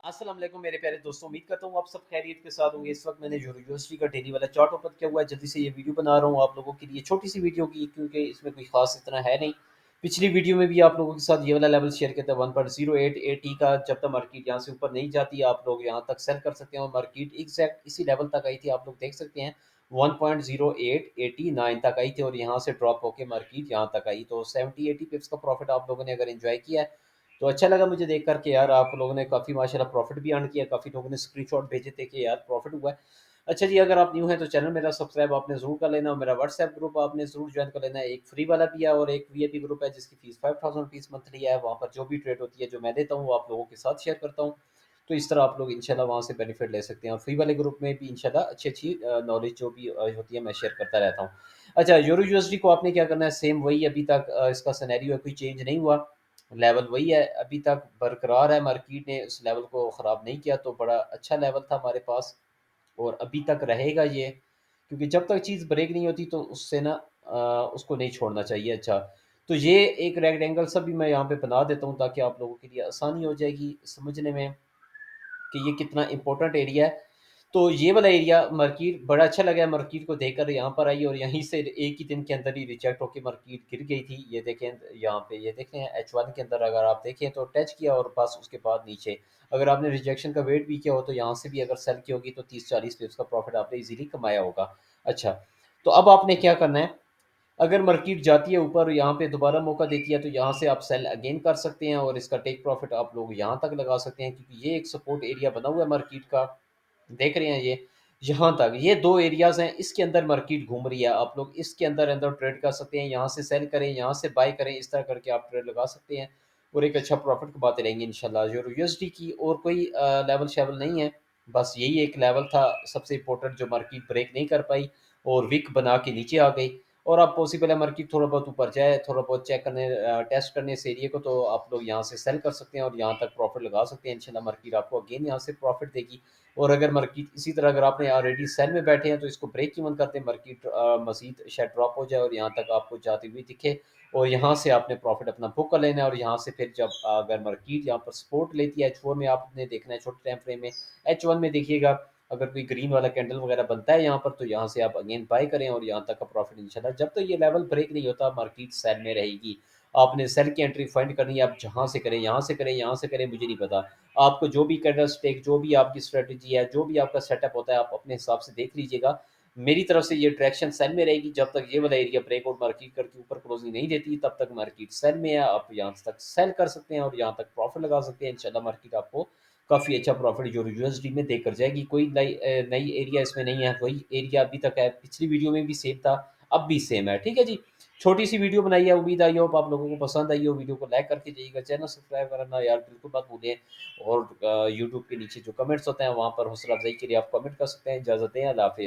अस्सलाम वालेकुम मेरे प्यारे दोस्तों, उम्मीद करता हूँ आप सब खैरियत के साथ होंगे। इस वक्त मैंने जो यूनिवर्सिटी का डेली वाला चार्ट ओपन किया हुआ है, जल्दी से ये वीडियो बना रहा हूँ आप लोगों के लिए। छोटी सी वीडियो की, क्योंकि इसमें कोई खास इतना है नहीं। पिछली वीडियो में भी आप लोगों के साथ ये वाला लेवल शेयर किया था 1.0880 का। जब तक मार्केट यहाँ से ऊपर नहीं जाती आप लोग यहाँ तक सेल कर सकते हैं, और मार्केट एग्जैक्ट इसी लेवल तक आई थी, आप लोग देख सकते हैं 1.0889 तक आई थी, और यहाँ से ड्रॉप होकर मार्केट यहाँ तक आई। तो 70-80 पिप्स का प्रॉफिट आप लोगों ने अगर एंजॉय किया है तो अच्छा लगा मुझे देख कर के यार। आप लोगों ने काफ़ी माशाल्लाह प्रॉफिट भी अर्न किया, काफ़ी लोगों ने स्क्रीनशॉट भेजे थे कि यार प्रॉफिट हुआ है। अच्छा जी, अगर आप न्यू हैं तो चैनल मेरा सब्सक्राइब आपने ज़रूर कर लेना, और मेरा व्हाट्सएप ग्रुप आपने ज़रूर ज्वाइन कर लेना है। एक फ्री वाला भी है और एक वीआईपी ग्रुप है जिसकी फ़ीस 5000 रुपीज़ मंथली है। वहाँ पर जो भी ट्रेड होती है जो मैं देता हूँ वो आप लोगों के साथ शेयर करता हूँ। तो इस तरह आप लोग इंशाल्लाह वहाँ से बेनिफिट ले सकते हैं, और फ्री वाले ग्रुप में भी इंशाल्लाह अच्छी-अच्छी नॉलेज जो भी होती है मैं शेयर करता रहता हूँ। अच्छा, यूरो यूएसडी को आपने क्या करना है, सेम वही अभी तक इसका सिनेरियो है, कोई चेंज नहीं हुआ। लेवल वही है, अभी तक बरकरार है। मार्केट ने उस लेवल को ख़राब नहीं किया, तो बड़ा अच्छा लेवल था हमारे पास, और अभी तक रहेगा ये। क्योंकि जब तक चीज़ ब्रेक नहीं होती तो उससे ना उसको नहीं छोड़ना चाहिए। अच्छा, तो ये एक रेक्टेंगल सा भी मैं यहाँ पे बना देता हूँ ताकि आप लोगों के लिए आसानी हो जाएगी समझने में कि ये कितना इंपॉर्टेंट एरिया है। तो ये वाला एरिया मार्केट बड़ा अच्छा लगा है, मार्केट को देखकर यहाँ पर आई, और यहीं से एक ही दिन के अंदर ही रिजेक्ट होकर मार्केट गिर गई थी। ये देखें यहाँ पे, ये देखें H1 के अंदर अगर आप देखें तो टच किया और बस उसके बाद नीचे। अगर आपने रिजेक्शन का वेट भी किया हो तो यहाँ से भी अगर सेल की होगी तो 30-40 पिप्स का प्रॉफिट आपने इजीली कमाया होगा। अच्छा, तो अब आपने क्या करना है, अगर मार्केट जाती है ऊपर, यहाँ पे दोबारा मौका देती है, तो यहाँ से आप सेल अगेन कर सकते हैं, और इसका टेक प्रॉफिट आप लोग यहाँ तक लगा सकते हैं, क्योंकि ये एक सपोर्ट एरिया बना हुआ है मार्केट का। देख रहे हैं ये, यहाँ तक ये दो एरियाज हैं, इसके अंदर मार्केट घूम रही है। आप लोग इसके अंदर अंदर ट्रेड कर सकते हैं, यहाँ से सेल करें, यहाँ से बाय करें, इस तरह करके आप ट्रेड लगा सकते हैं, और एक अच्छा प्रॉफिट कमाते रहेंगे इंशाल्लाह। जो यूएसडी की और कोई लेवल शेवल नहीं है, बस यही एक लेवल था सबसे इंपॉर्टेंट जो मार्केट ब्रेक नहीं कर पाई और विक बना के नीचे आ गई। और अब पॉसिबल है मार्केट थोड़ा बहुत ऊपर जाए, थोड़ा बहुत चेक करने टेस्ट करने इस एरिया को, तो आप लोग यहाँ से सेल कर सकते हैं और यहाँ तक प्रॉफिट लगा सकते हैं। इंशाल्लाह मार्केट आपको अगेन यहाँ से प्रॉफिट देगी। और अगर मार्केट इसी तरह, अगर आपने ऑलरेडी सेल में बैठे हैं तो इसको ब्रेक इवन करते हैं, मार्केट मजीद शायद ड्रॉप हो जाए और यहाँ तक आपको जाती हुई दिखे, और यहाँ से आपने प्रॉफिट अपना बुक कर लेना है। और यहाँ से फिर जब अगर मार्केट यहाँ पर सपोर्ट लेती है H4 में, आपने देखना है छोटे टाइम फ्रेम में। H1 में देखिएगा, अगर कोई ग्रीन वाला कैंडल वगैरह बनता है यहाँ पर, तो यहाँ से आप अगेन बाय करें, और यहाँ तक का प्रॉफिट इंशाल्लाह जब तक ये लेवल ब्रेक नहीं होता मार्केट सेल में रहेगी। आपने सेल की एंट्री फाइंड करनी है, आप जहाँ से करें, यहाँ से करें, यहाँ से करें, मुझे नहीं पता। आपको जो भी कैंडल स्टिक, जो भी आपकी स्ट्रेटजी है, जो भी आपका सेटअप होता है, आप अपने हिसाब से देख लीजिएगा। मेरी तरफ से ये ट्रैक्शन सेल में रहेगी जब तक ये वाला एरिया ब्रेकआउट मार्केट करके ऊपर क्लोजिंग नहीं देती, तब तक मार्केट सेल में है। आप यहाँ तक सेल कर सकते हैं और यहाँ तक प्रॉफिट लगा सकते हैं। इंशाल्लाह मार्केट आपको काफ़ी अच्छा प्रॉफिट जो यूएसडी में देकर जाएगी। कोई नई एरिया इसमें नहीं है, वही एरिया अभी तक है। पिछली वीडियो में भी सेम था, अब भी सेम है। ठीक है जी, छोटी सी वीडियो बनाई है, उम्मीद आई होप आप लोगों को पसंद आई हो। वीडियो को लाइक करके जाइएगा, चैनल सब्सक्राइब करना यार बिल्कुल मत भूलें। और यूट्यूब के नीचे जो कमेंट्स होते हैं वहाँ पर हौसला अफजाई के लिए आप कमेंट कर सकते हैं। इजाज़त दें, अल्लाह हाफ़िज़।